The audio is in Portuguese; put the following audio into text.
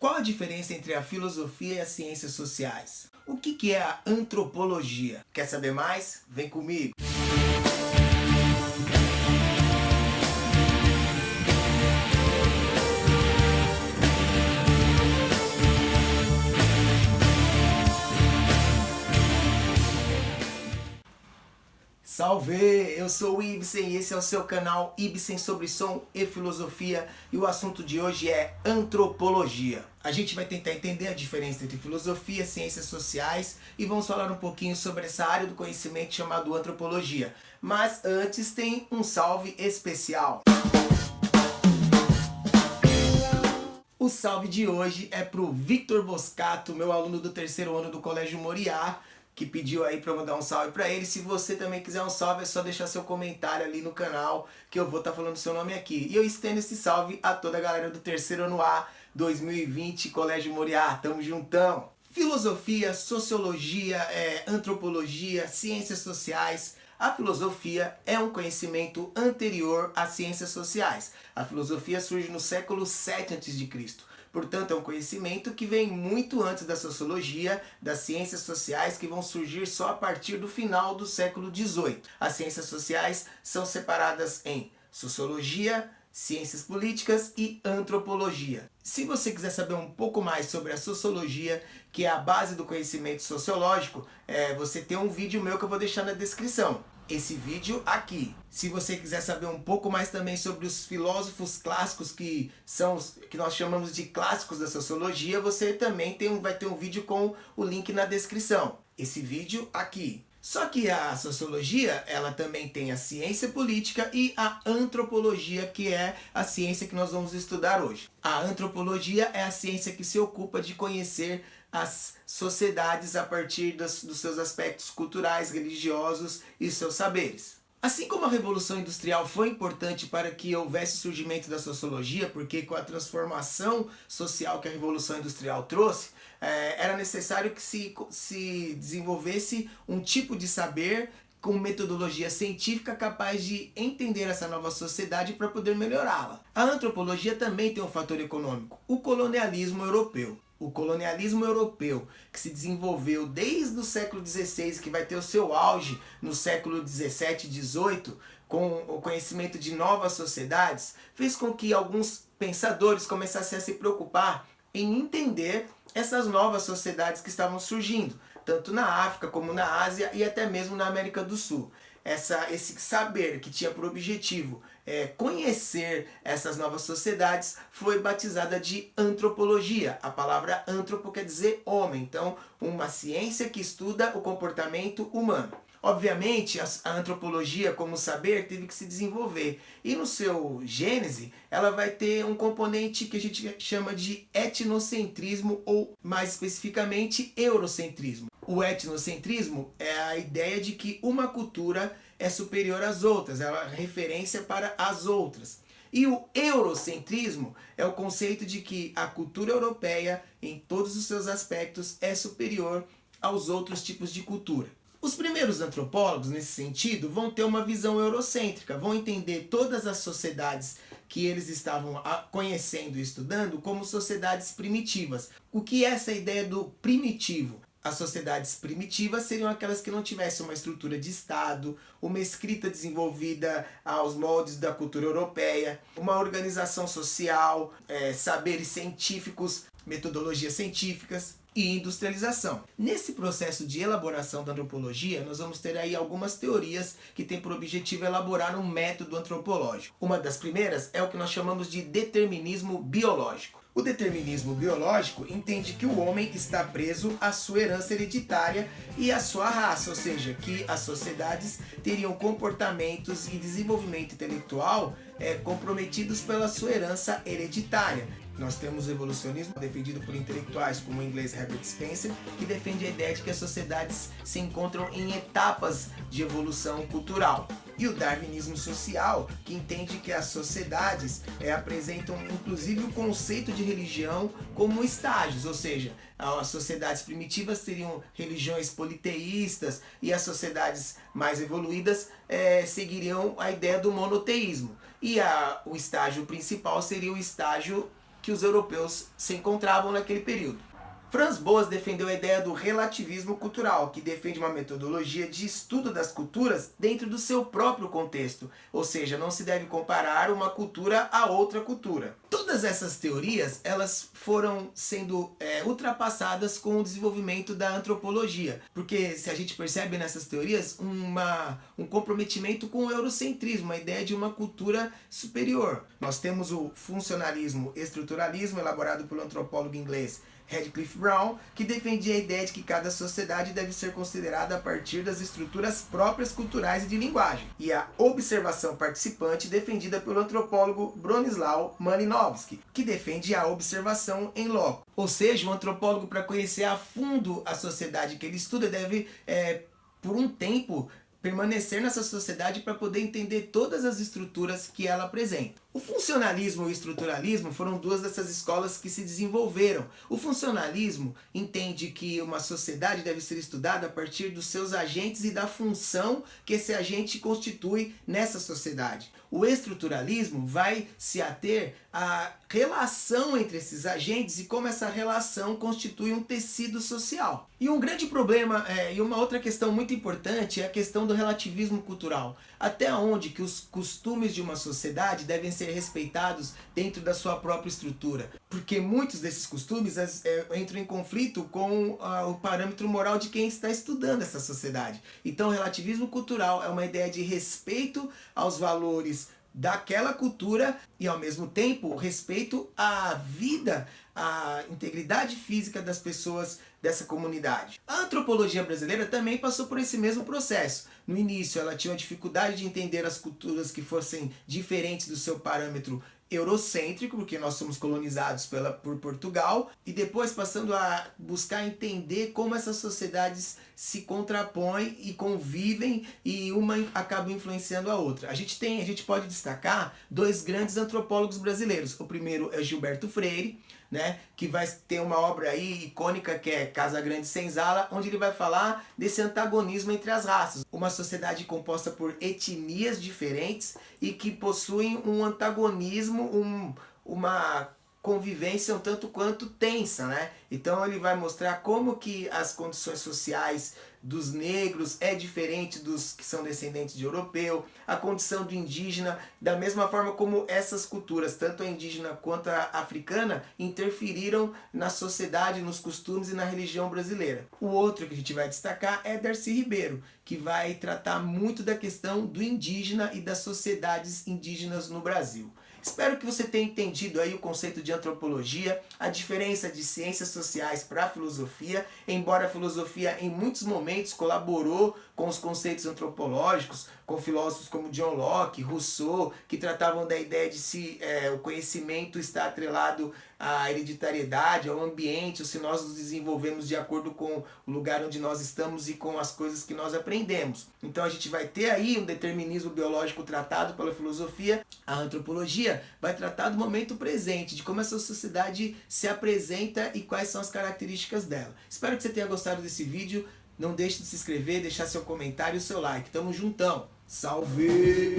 Qual a diferença entre a filosofia e as ciências sociais? O que é a antropologia? Quer saber mais? Vem comigo! Salve! Eu sou o Ibsen e esse é o seu canal Ibsen sobre som e filosofia, e o assunto de hoje é antropologia. A gente vai tentar entender a diferença entre filosofia, ciências sociais e vamos falar um pouquinho sobre essa área do conhecimento chamada antropologia. Mas antes tem um salve especial. O salve de hoje é pro Victor Boscato, meu aluno do terceiro ano do Colégio Moriá, que pediu aí para eu mandar um salve para ele. Se você também quiser um salve, é só deixar seu comentário ali no canal, que eu vou estar falando seu nome aqui. E eu estendo esse salve a toda a galera do terceiro ano A 2020, Colégio Moriá. Tamo juntão! Filosofia, sociologia, antropologia, ciências sociais. A filosofia é um conhecimento anterior às ciências sociais. A filosofia surge no século 7 a.C. Portanto, é um conhecimento que vem muito antes da sociologia, das ciências sociais, que vão surgir só a partir do final do século XVIII. As ciências sociais são separadas em sociologia, ciências políticas e antropologia. Se você quiser saber um pouco mais sobre a sociologia, que é a base do conhecimento sociológico, você tem um vídeo meu que eu vou deixar na descrição. Esse vídeo aqui. Se você quiser saber um pouco mais também sobre os filósofos clássicos, que são os que nós chamamos de clássicos da sociologia, você também vai ter um vídeo com o link na descrição. Esse vídeo aqui. Só que a sociologia, ela também tem a ciência política e a antropologia, que é a ciência que nós vamos estudar hoje. A antropologia é a ciência que se ocupa de conhecer as sociedades a partir dos seus aspectos culturais, religiosos e seus saberes. Assim como a Revolução Industrial foi importante para que houvesse o surgimento da sociologia, porque com a transformação social que a Revolução Industrial trouxe, era necessário que se desenvolvesse um tipo de saber com metodologia científica capaz de entender essa nova sociedade para poder melhorá-la. A antropologia também tem um fator econômico, o colonialismo europeu. O colonialismo europeu, que se desenvolveu desde o século XVI, que vai ter o seu auge no século XVII e XVIII, com o conhecimento de novas sociedades, fez com que alguns pensadores começassem a se preocupar em entender essas novas sociedades que estavam surgindo, tanto na África como na Ásia e até mesmo na América do Sul. Esse saber que tinha por objetivo conhecer essas novas sociedades foi batizada de antropologia. A palavra antropo quer dizer homem, então uma ciência que estuda o comportamento humano. Obviamente, a antropologia como saber teve que se desenvolver, e no seu gênese ela vai ter um componente que a gente chama de etnocentrismo, ou mais especificamente eurocentrismo. O etnocentrismo é a ideia de que uma cultura é superior às outras, é uma referência para as outras. E o eurocentrismo é o conceito de que a cultura europeia, em todos os seus aspectos, é superior aos outros tipos de cultura. Os primeiros antropólogos, nesse sentido, vão ter uma visão eurocêntrica, vão entender todas as sociedades que eles estavam conhecendo e estudando como sociedades primitivas. O que é essa ideia do primitivo? As sociedades primitivas seriam aquelas que não tivessem uma estrutura de Estado, uma escrita desenvolvida aos moldes da cultura europeia, uma organização social, saberes científicos, metodologias científicas e industrialização. Nesse processo de elaboração da antropologia, nós vamos ter aí algumas teorias que têm por objetivo elaborar um método antropológico. Uma das primeiras é o que nós chamamos de determinismo biológico. O determinismo biológico entende que o homem está preso à sua herança hereditária e à sua raça, ou seja, que as sociedades teriam comportamentos e desenvolvimento intelectual comprometidos pela sua herança hereditária. Nós temos o evolucionismo defendido por intelectuais como o inglês Herbert Spencer, que defende a ideia de que as sociedades se encontram em etapas de evolução cultural. E o darwinismo social, que entende que as sociedades apresentam inclusive o conceito de religião como estágios, ou seja, as sociedades primitivas teriam religiões politeístas e as sociedades mais evoluídas seguiriam a ideia do monoteísmo. E o estágio principal seria o estágio que os europeus se encontravam naquele período. Franz Boas defendeu a ideia do relativismo cultural, que defende uma metodologia de estudo das culturas dentro do seu próprio contexto, ou seja, não se deve comparar uma cultura a outra cultura. Todas essas teorias elas foram sendo ultrapassadas com o desenvolvimento da antropologia, porque se a gente percebe nessas teorias um comprometimento com o eurocentrismo, a ideia de uma cultura superior. Nós temos o funcionalismo estruturalismo, elaborado pelo antropólogo inglês Radcliffe Brown, que defendia a ideia de que cada sociedade deve ser considerada a partir das estruturas próprias culturais e de linguagem, e a observação participante defendida pelo antropólogo Bronislaw Malinowski, que defende a observação em loco. Ou seja, o antropólogo, para conhecer a fundo a sociedade que ele estuda, deve, por um tempo, permanecer nessa sociedade para poder entender todas as estruturas que ela apresenta. O funcionalismo e o estruturalismo foram duas dessas escolas que se desenvolveram. O funcionalismo entende que uma sociedade deve ser estudada a partir dos seus agentes e da função que esse agente constitui nessa sociedade. O estruturalismo vai se ater à relação entre esses agentes e como essa relação constitui um tecido social. E um grande problema e uma outra questão muito importante é a questão do relativismo cultural. Até onde que os costumes de uma sociedade devem ser respeitados dentro da sua própria estrutura. Porque muitos desses costumes entram em conflito com o parâmetro moral de quem está estudando essa sociedade. Então o relativismo cultural é uma ideia de respeito aos valores daquela cultura e ao mesmo tempo respeito à vida, à integridade física das pessoas dessa comunidade. A antropologia brasileira também passou por esse mesmo processo. No início ela tinha uma dificuldade de entender as culturas que fossem diferentes do seu parâmetro eurocêntrico, porque nós somos colonizados por Portugal, e depois passando a buscar entender como essas sociedades se contrapõem e convivem e uma acaba influenciando a outra. A gente pode destacar dois grandes antropólogos brasileiros. O primeiro é Gilberto Freire, né, que vai ter uma obra aí icônica que é Casa Grande Senzala, onde ele vai falar desse antagonismo entre as raças. Uma sociedade composta por etnias diferentes e que possuem um antagonismo, uma convivência um tanto quanto tensa, né? Então ele vai mostrar como que as condições sociais dos negros é diferente dos que são descendentes de europeu, a condição do indígena, da mesma forma como essas culturas, tanto a indígena quanto a africana, interferiram na sociedade, nos costumes e na religião brasileira. O outro que a gente vai destacar é Darcy Ribeiro, que vai tratar muito da questão do indígena e das sociedades indígenas no Brasil. Espero que você tenha entendido aí o conceito de antropologia, a diferença de ciências sociais para a filosofia, embora a filosofia em muitos momentos colaborou com os conceitos antropológicos, com filósofos como John Locke, Rousseau, que tratavam da ideia de se o conhecimento está atrelado à hereditariedade, ao ambiente, ou se nós nos desenvolvemos de acordo com o lugar onde nós estamos e com as coisas que nós aprendemos. Então a gente vai ter aí um determinismo biológico tratado pela filosofia. A antropologia vai tratar do momento presente, de como essa sociedade se apresenta e quais são as características dela. Espero que você tenha gostado desse vídeo. Não deixe de se inscrever, deixar seu comentário e o seu like. Tamo juntão. Salve!